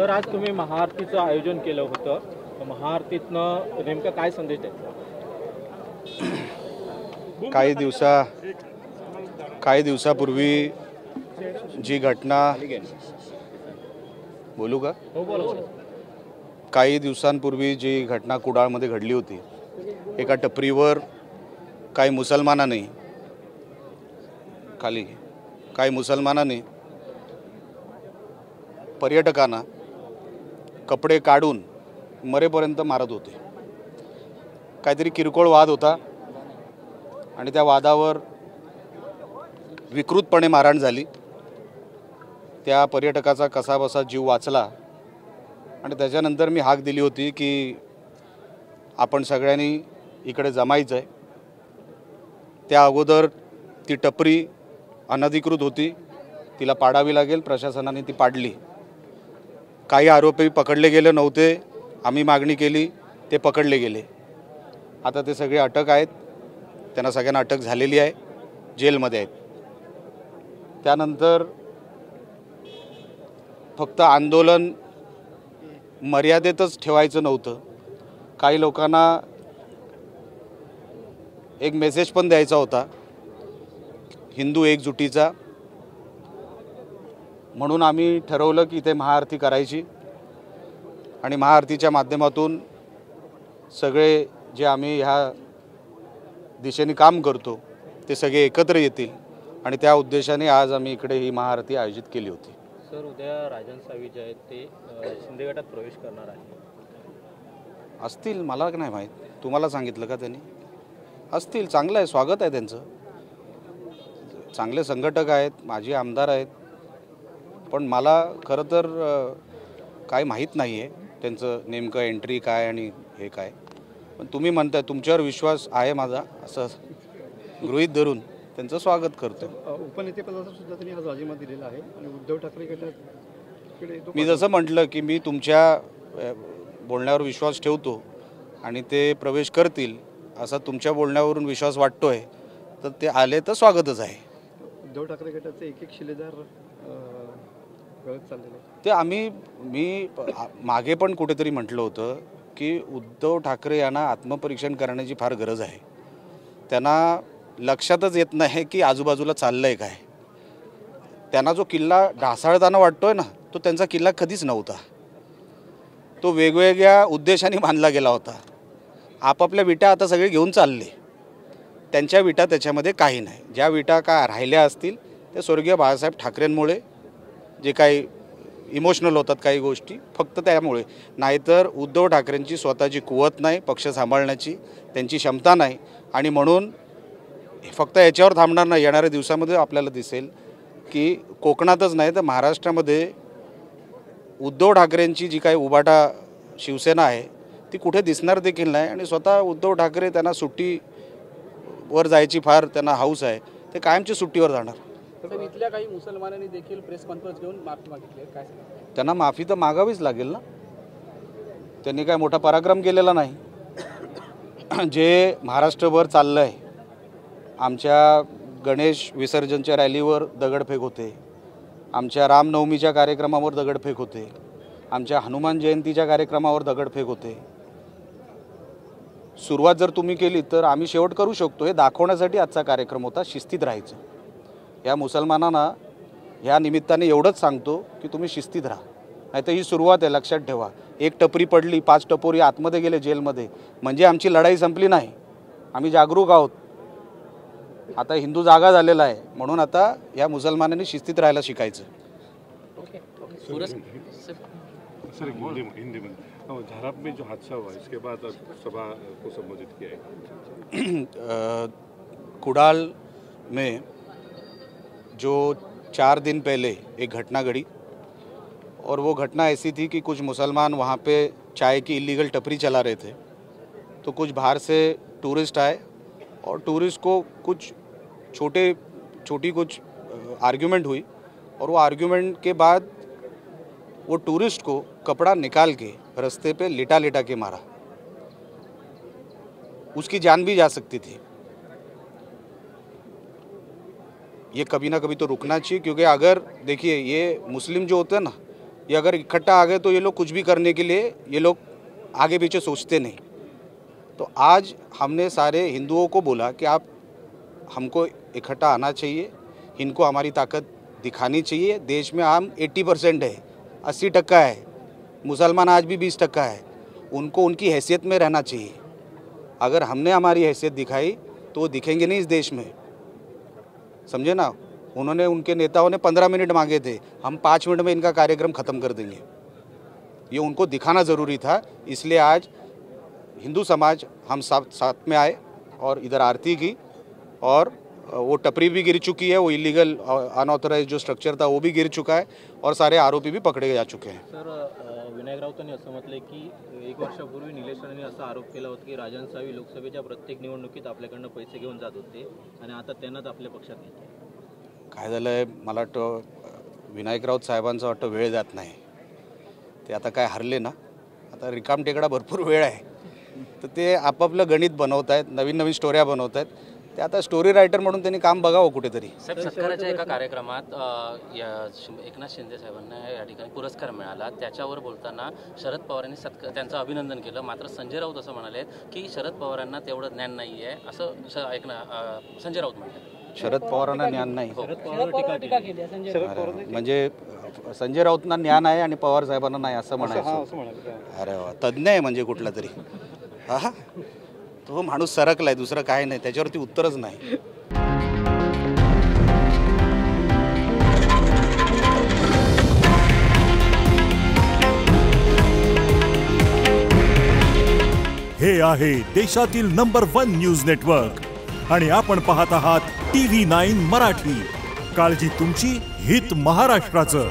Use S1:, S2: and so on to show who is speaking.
S1: Sir, आज तुम्ही महाआरतीचं आयोजन केलं होतं. महाआरतीतनं नेमका काय संदेश द्यायचा?
S2: काही दिवसापूर्वी जी घटना बोलू का
S1: हो, बोला.
S2: काही दिवसांपूर्वी जी घटना कुडाळमध्ये घडली होती, एका टपरीवर काही मुसलमानाने पर्यटकांना कपडे काढून मरेपर्यंत मारत होते. काहीतरी किरकोळ वाद होता आणि त्या वादावर विकृतपणे मारहाण झाली. त्या पर्यटकाचा कसाबसा जीव वाचला आणि त्याच्यानंतर मी हाक दिली होती की आपण सगळ्यांनी इकडे जमायचं आहे. त्या अगोदर ती टपरी अनधिकृत होती, तिला पाडावी लागेल. प्रशासनाने ती पाडली. काही आरोपी पकडले गेले नव्हते, आम्ही मागणी केली, ते पकडले गेले. आता ते सगळे अटक आहेत, त्यांना सगळ्यांना अटक झालेली आहे, जेलमध्ये आहेत. त्यानंतर फक्त आंदोलन मर्यादेतच ठेवायचं नव्हतं, काही लोकांना एक मेसेज पण द्यायचा होता हिंदू एकजुटीचा. म्हणून आम्ही ठरवलं की इथे महाआरती करायची आणि महाआरतीच्या माध्यमातून सगळे जे आम्ही ह्या दिशेने काम करतो ते सगळे एकत्र येतील आणि त्या उद्देशाने आज आम्ही इकडे ही महाआरती आयोजित केली होती.
S1: सर, उद्या राजन सावी जे आहेत ते शिंदे गटात प्रवेश करणार आहे.
S2: असतील, मला नाही माहीत. तुम्हाला सांगितलं का त्यांनी? असतील, चांगलं आहे, स्वागत आहे त्यांचं. चांगले संघटक आहेत, माझे आमदार आहेत. पण मला खरं तर काय माहीत नाही आहे त्यांचं नेमकं एंट्री काय आणि हे काय. पण तुम्ही म्हणताय, तुमच्यावर विश्वास आहे माझा असं गृहीत धरून त्यांचं स्वागत करतो.
S3: उपनेतेपदाचा सुद्धा त्यांनी आज राजीनामा दिलेला आहे आणि उद्धव ठाकरे गटाकडे
S2: मी जसं म्हटलं की मी तुमच्या बोलण्यावर विश्वास ठेवतो आणि ते प्रवेश करतील असा तुमच्या बोलण्यावरून विश्वास वाटतोय, तर ते आले तर स्वागतच आहे.
S3: उद्धव ठाकरे गटाचे एक शिलेदार गळत चाललेले
S2: ते मी मागे पण कुठेतरी म्हटलं होतं की उद्धव ठाकरे यांना आत्मपरीक्षण करण्याची फार गरज आहे. त्यांना लक्षातच येत नाही की आजूबाजूला चाललं आहे काय. त्यांना जो किल्ला ढासाळताना वाटतोय ना, तो त्यांचा किल्ला कधीच नव्हता. तो वेगवेगळ्या उद्देशाने बांधला गेला होता. आपापल्या विटा आता सगळे घेऊन चालले. त्यांच्या विटा त्याच्यामध्ये काही नाही. ज्या विटा काय राहिल्या असतील त्या स्वर्गीय बाळासाहेब ठाकरेंमुळे, जे काही इमोशनल होतात काही गोष्टी, फक्त त्यामुळे. नाहीतर उद्धव ठाकरेंची स्वतःची कुवत नाही, पक्ष सांभाळण्याची त्यांची क्षमता नाही. आणि म्हणून फक्त याच्यावर थांबणार नाही. येणाऱ्या दिवसामध्ये आपल्याला दिसेल की कोकणातच नाही तर महाराष्ट्रामध्ये उद्धव ठाकरेंची जी काही उभाटा शिवसेना आहे ती कुठे दिसणार देखील नाही. आणि स्वतः उद्धव ठाकरे, त्यांना सुट्टीवर जायची फार त्यांना हौस आहे, ते कायमची सुट्टीवर जाणार.
S3: तर इथल्या काही मुसलमानांनी देखील प्रेस कॉन्फरन्स घेऊन माफी मागितली आहे. काय
S2: त्यांना माफी तर मागावीच लागेल ना. त्यांनी काय मोठा पराक्रम केलेला नाही. जे महाराष्ट्रभर चाललं आहे, आमच्या गणेश विसर्जनच्या रॅलीवर दगडफेक होते, आमच्या रामनवमीच्या कार्यक्रमावर दगडफेक होते, आमच्या हनुमान जयंतीच्या कार्यक्रमावर दगडफेक होते. सुरुवात जर तुम्ही केली तर आम्ही शेवट करू शकतो, हे दाखवण्यासाठी आजचा कार्यक्रम होता. शिस्तीत राहायचं. या मुसलमानांना ह्या निमित्ताने एवढंच सांगतो की तुम्ही शिस्तीत राहा, नाही तर ही सुरुवात आहे, लक्षात ठेवा. एक टपरी पडली, 5 टपोरी आतमध्ये गेले जेलमध्ये, म्हणजे आमची लढाई संपली नाही. आम्ही जागरूक आहोत. आता हिंदू जागा झालेला आहे, म्हणून आता या मुसलमानांनी शिस्तीत राहायला शिकायचं.
S4: हिंदी में झारप में जो हादसा हुआ इसके बाद सभा को संबोधित किया है.
S2: कुडाल में जो 4 दिन पहले एक घटना घड़ी और वो घटना ऐसी थी कि कुछ मुसलमान वहाँ पे चाय की इलीगल टपरी चला रहे थे. तो कुछ बाहर से टूरिस्ट आए और टूरिस्ट को कुछ छोटी कुछ आर्ग्यूमेंट हुई और वो आर्ग्यूमेंट के बाद वो टूरिस्ट को कपड़ा निकाल के रास्ते पे लिटा के मारा. उसकी जान भी जा सकती थी. ये कभी ना कभी तो रुकना चाहिए, क्योंकि अगर देखिए ये मुस्लिम जो होते हैं ना, ये अगर इकट्ठा आ गए तो ये लोग कुछ भी करने के लिए ये लोग आगे पीछे सोचते नहीं। तो आज हमने सारे हिंदुओं को बोला कि आप हमको इकट्ठा आना चाहिए, इनको हमारी ताकत दिखानी चाहिए। देश में हम 80% है, 80% है, मुसलमान आज भी 20% है, उनको उनकी हैसियत में रहना चाहिए। अगर हमने हमारी हैसियत दिखाई तो वो दिखेंगे नहीं इस देश में, समझे ना। उन्होंने, उनके नेताओं ने 15 मिनट मांगे थे, हम 5 मिनट में इनका कार्यक्रम ख़त्म कर देंगे। ये उनको दिखाना ज़रूरी था, इसलिए आज हिंदू समाज हम साथ में आए और इधर आरती की, और वो टपरी भी गिर चुकी है, वो इलीगल अनऑथराइज जो स्ट्रक्चर था वो भी गिर चुका है, और सारे आरोपी भी पकडे जा चुके हैं।
S1: सर, विनायक राऊतांनी असं म्हटलंय की 1 वर्षापूर्वी निलेश राणेंनी असा आरोप केला होता की राजन सावी लोकसभेच्या प्रत्येक निवडणुकीत आपल्याकडनं पैसे घेऊन जात होते आणि आता त्यांनाच आपल्या पक्षात घेतलं।
S2: काय झालं आहे, मला वाटतं विनायक राऊत साहेबांचं वाटतं वेळ जात नाही, ते आता काय हरले ना, आता रिकाम टेकडा भरपूर वेळ आहे, तर ते आपापलं गणित बनवत आहेत, नवीन नवीन स्टोऱ्या बनवत आहेत। ते आता स्टोरी रायटर म्हणून त्यांनी काम बघावं कुठेतरी।
S5: साहेब, सत्काराच्या एका कार्यक्रमात एकनाथ शिंदे साहेबांना या ठिकाणी पुरस्कार मिळाला, त्याच्यावर बोलताना शरद पवारांनी त्यांचं अभिनंदन केलं, मात्र संजय राऊत असं म्हणाले की शरद पवारांना तेवढं ज्ञान नाही आहे, असं संजय राऊत म्हणतात।
S2: शरद पवारांना ज्ञान नाही म्हणजे संजय राऊतना ज्ञान आहे आणि पवार साहेबांना नाही असं म्हणायचं। अरे वा, तज्ञ आहे म्हणजे कुठला तरी। हा, तो माणूस सरकलाय, दुसरं काय नाही, त्याच्यावरती उत्तरच नाही।
S6: हे आहे देशातील नंबर 1 न्यूज नेटवर्क आणि आपण पाहत आहात TV9 मराठी। काळजी तुमची, हित महाराष्ट्राचं।